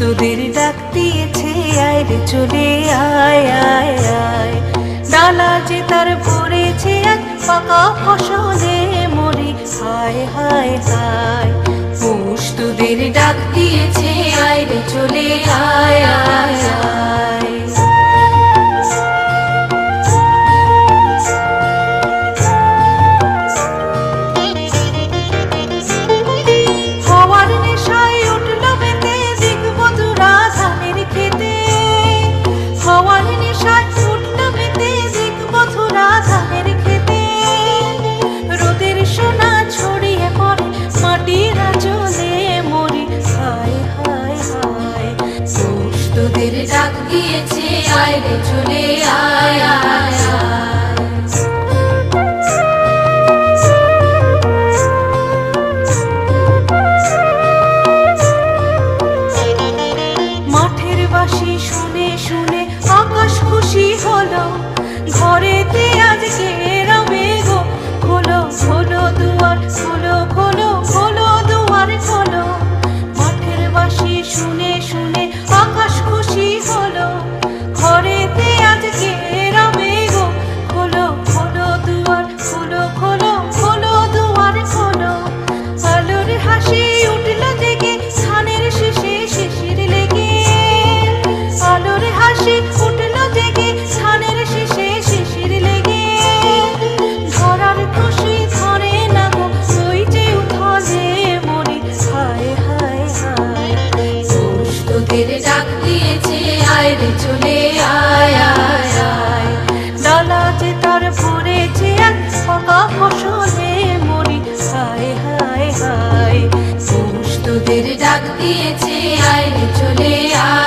তোদের ডাক দিয়েছে আয় রে চলে আয় আয় আয়। ডালা যে তার ভরেছে এক পাকা ফসলে মরি হায় হায় হায়। পৌষ তোদের ডাক দিয়েছে আয় রে চলে আয় আয় আয়। তোদের ডাক দিয়েছে আয় রে চলে আয় আয় আয়। মাঠের বাঁশি শুনে শুনে আকাশ খুশি হলো, ঘরেতে আজকে রবে গো খোলো খোলো দুয়ার খোলো খোলো খোলো দুয়ার খোলো। মাঠের বাঁশি শুনে শুনে আকাশ খুশি হলো, ঘরেতে আজকে রবে গো খোলো খোলো দুয়ার খোলো খোলো খোলো দুয়ার খোলো। আলোর হাসি উঠল জেগে ধানের শেষে শিশির লেগে, আলোর হাসি উঠল জেগে ধানের শেষে শিশির লেগে। ধরার খুশি ধরে না গো ওই যে উঠলে মরি হায় হায় হায়। পৌষ তোদের ডাক দিয়েছে আয় রে চলে আয় আয় আয়। ডালা যে তার ভরেছে এক পাকা ফসলে মরি হায় হায় হায়। পৌষ তোদের ডাক দিয়েছে আয় রে চলে আয়।